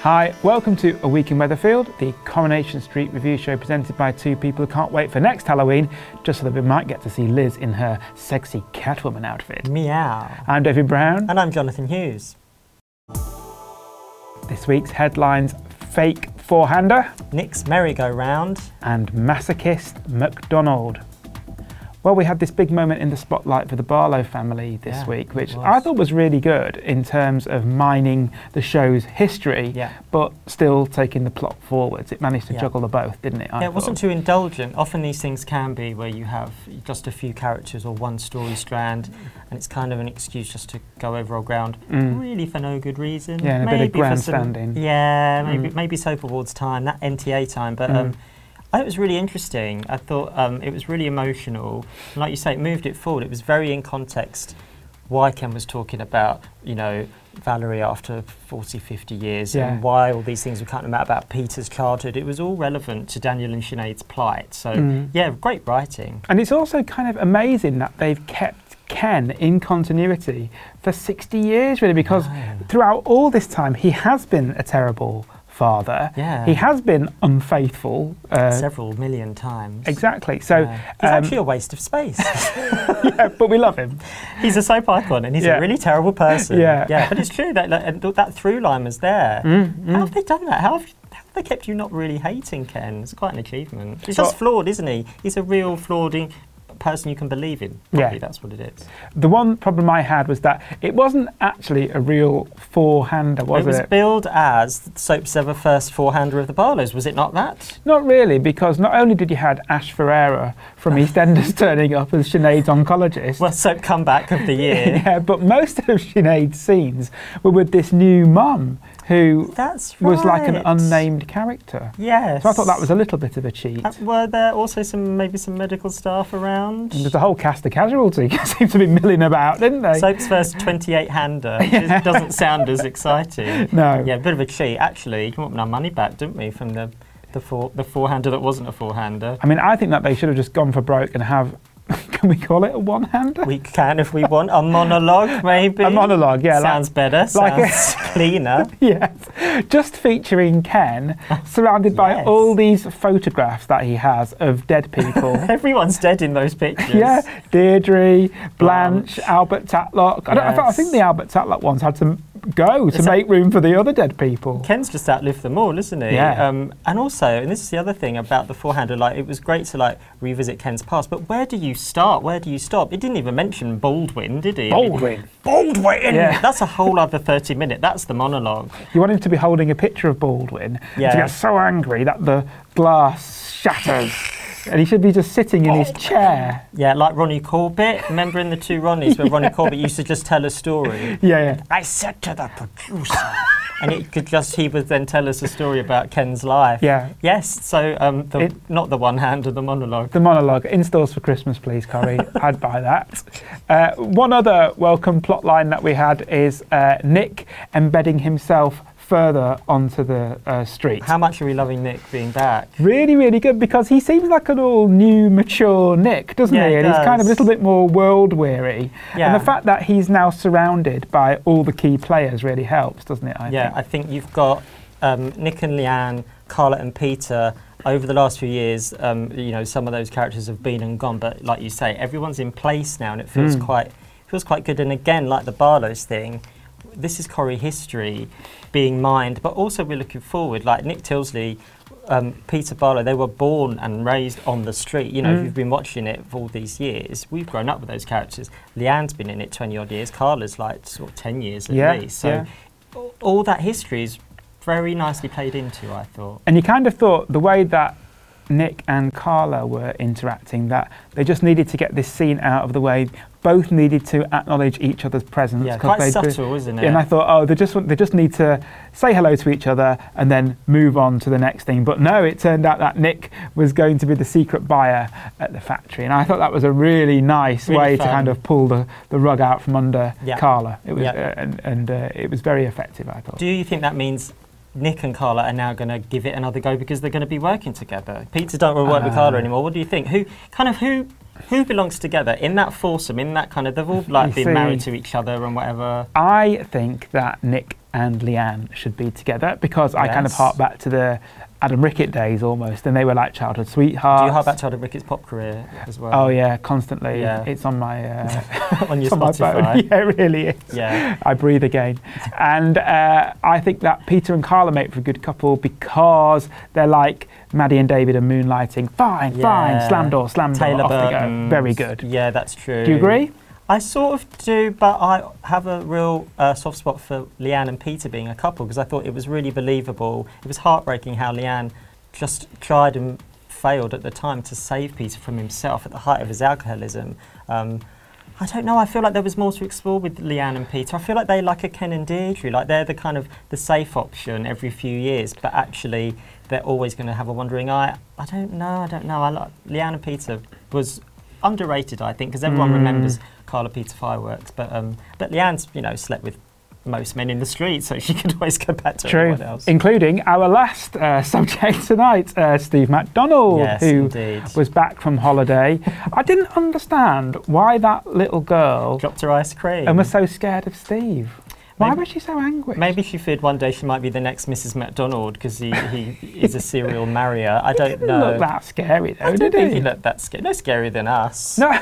Hi, welcome to A Week in Weatherfield, the Coronation Street review show presented by two people who can't wait for next Halloween, just so that we might get to see Liz in her sexy Catwoman outfit. Meow. I'm David Brown. And I'm Jonathan Hughes. This week's headlines: fake four-hander, Nick's merry-go-round, and masochist McDonald. Well, we had this big moment in the spotlight for the Barlow family this week, which I thought was really good in terms of mining the show's history, but still taking the plot forwards. It managed to juggle the both, didn't it? It wasn't too indulgent. Often these things can be where you have just a few characters or one story strand, and it's kind of an excuse just to go over old ground, really for no good reason. Yeah, and a bit of grandstanding. Maybe Soap Awards time, that NTA time, but I thought it was really interesting. I thought it was really emotional. And like you say, it moved it forward. It was very in context why Ken was talking about, you know, Valerie after 40, 50 years and why all these things were cutting about Peter's childhood. It was all relevant to Daniel and Sinead's plight. So, yeah, great writing. And it's also kind of amazing that they've kept Ken in continuity for 60 years, really, because throughout all this time, he has been a terrible father. He has been unfaithful several million times. Exactly. So he's actually a waste of space. But we love him. He's a soap icon, and he's a really terrible person. But it's true that that through line was there. How have they done that? How have they kept you not really hating Ken? It's quite an achievement. He's just flawed, isn't he? He's a real flawed person you can think in. Probably that's what it is. The one problem I had was that it wasn't actually a real four-hander, was it? It was billed as the soap's ever first four-hander of the Barlows, was it not that? Not really, because not only did you had Ash Ferreira from EastEnders turning up as Sinead's oncologist. Well, soap comeback of the year. But most of Sinead's scenes were with this new mum who was like an unnamed character. Yes. So I thought that was a little bit of a cheat. Were there also maybe some medical staff around? And there's a whole cast of casualty seemed to be milling about, didn't they? Soap's first 28-hander, which doesn't sound as exciting. No. Yeah, a bit of a cheat. Actually, we want our money back, didn't we, from the four-hander that wasn't a four-hander. I mean, I think that they should have just gone for broke and have, can we call it a one-hander? We can if we want. A monologue, maybe? A monologue, yeah. Sounds better, sounds cleaner. Yes. Just featuring Ken, surrounded by all these photographs that he has of dead people. Everyone's dead in those pictures. Yeah. Deirdre, Blanche, Albert Tatlock. I think the Albert Tatlock ones had to go to make room for the other dead people. Ken's just outlived them all, isn't he? Yeah. And also, and this is the other thing about the four-hander, like, it was great to revisit Ken's past, but where do you start? Where do you stop? It didn't even mention Baldwin, did he? Baldwin! Baldwin! Yeah. That's a whole other 30-minute. That's the monologue. You want him to be holding a picture of Baldwin to get so angry that the glass shatters. And he should be just sitting in his chair. Yeah, like Ronnie Corbett. Remember in the two Ronnies where Ronnie Corbett used to just tell a story? Yeah. I said to the producer. And he would then tell us a story about Ken's life. Yeah. Yes, so not the one-hander, the monologue. The monologue. In stores for Christmas, please, Corrie. I'd buy that. One other welcome plot line that we had is Nick embedding himself further onto the street. How much are we loving Nick being back? Really, really good, because he seems like an all new, mature Nick, doesn't he? And he's kind of a little bit more world-weary. Yeah. And the fact that he's now surrounded by all the key players really helps, doesn't it, I think? I think you've got Nick and Leanne, Carla and Peter. Over the last few years, you know, some of those characters have been and gone, but like you say, everyone's in place now, and it feels quite good. And again, like the Barlows thing, this is Corrie history being mined, but also we're looking forward. Like Nick Tilsley, Peter Barlow, they were born and raised on the street. You know, you've been watching it for all these years. We've grown up with those characters. Leanne's been in it 20-odd years. Carla's like sort of 10 years at least. So all that history is very nicely played into, I thought. And you kind of thought the way that Nick and Carla were interacting, that they just needed to get this scene out of the way. Both needed to acknowledge each other's presence. Yeah, quite subtle, isn't it? And I thought, oh, they just need to say hello to each other and then move on to the next thing. But no, it turned out that Nick was going to be the secret buyer at the factory, and I thought that was a really nice way to kind of pull the rug out from under Carla. It was, it was very effective, I thought. Do you think that means Nick and Carla are now going to give it another go because they're going to be working together? Peter don't want to work with Carla anymore. What do you think? Who belongs together in that foursome, in that kind of, they've all been married to each other and whatever? I think that Nick and Leanne should be together, because I kind of Yes. hark back to the Adam Rickett days almost, and they were like childhood sweethearts. Do you hark back to Adam Rickett's pop career as well? Oh yeah, constantly. Yeah. It's on my On your it's on my phone. Spotify. Yeah, it really is. Yeah. I breathe again. And I think that Peter and Carla make for a good couple, because they're like Maddie and David are moonlighting. Fine, Yeah. slam door, Taylor off they go. Burton's. Very good. Yeah, that's true. Do you agree? I sort of do, but I have a real soft spot for Leanne and Peter being a couple, because I thought it was really believable. It was heartbreaking how Leanne just tried and failed at the time to save Peter from himself at the height of his alcoholism. I don't know, I feel like there was more to explore with Leanne and Peter. I feel like they like a Ken and Deirdre, like they're the kind of the safe option every few years, but actually they're always going to have a wandering eye. I don't know. I like Leanne and Peter was underrated, I think, because everyone remembers Carla Peter fireworks, but Leanne's, slept with most men in the street, so she could always go back to everyone else. Including our last subject tonight, Steve MacDonald, Yes, who indeed. was back from holiday. I didn't understand why that little girl Dropped her ice cream. and was so scared of Steve. Why was she so angry? Maybe she feared one day she might be the next Mrs. MacDonald, because he is a serial marrier. I don't Didn't know. look that scary though, I don't did think he? he looked that scary. No scarier than us. No,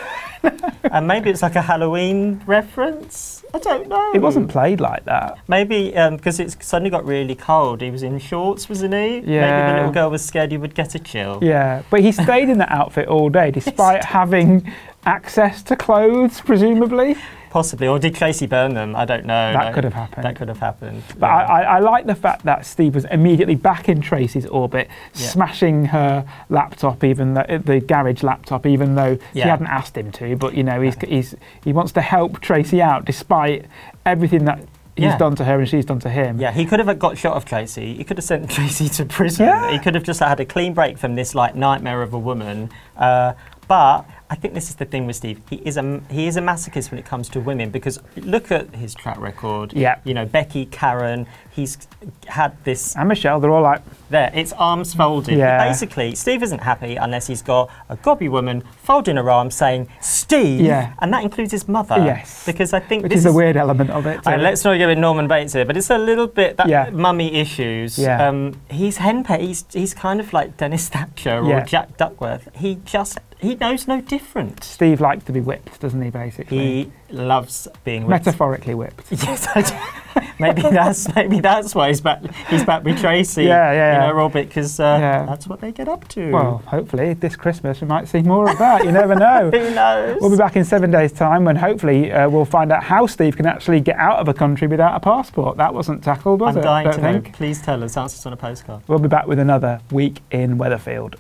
And maybe it's like a Halloween reference. I don't know. it wasn't played like that. Maybe because it suddenly got really cold. He was in shorts, wasn't he? Maybe the Yeah. little girl was scared he would get a chill. Yeah, but he stayed in that outfit all day, despite having access to clothes, presumably. Possibly. Or did Tracy burn them? I don't know. That could have happened. That could have happened. But I like the fact that Steve was immediately back in Tracy's orbit, smashing her laptop, even the garage laptop, even though she hadn't asked him to. But he wants to help Tracy out, despite everything that he's done to her and she's done to him. Yeah, he could have got shot of Tracy. He could have sent Tracy to prison. Yeah. He could have just had a clean break from this nightmare of a woman. But I think this is the thing with Steve. He is a masochist when it comes to women, because look at his track record. Yeah. Becky, Karen. He's had this. And Michelle, they're all like, There, it's arms folded. Yeah. Basically, Steve isn't happy unless he's got a gobby woman folding her arms saying, Steve, Yeah. and that includes his mother. Yes. Because I think which this is a weird element of it. let's not go with Norman Bates here, but it's a little bit that mummy issues. Yeah. He's henpecked. He's kind of like Dennis Thatcher or Jack Duckworth. He knows no different. Steve likes to be whipped, doesn't he, basically? He loves being whipped. Metaphorically whipped. Yes, I do. maybe that's why he's back with Tracy. Yeah. Robert, because that's what they get up to. Well, hopefully this Christmas we might see more of that. You never know. Who knows? We'll be back in 7 days' time when hopefully we'll find out how Steve can actually get out of a country without a passport. That wasn't tackled, was it? I'm dying Don't to know. think. Please tell us. Answer us on a postcard. We'll be back with another week in Weatherfield.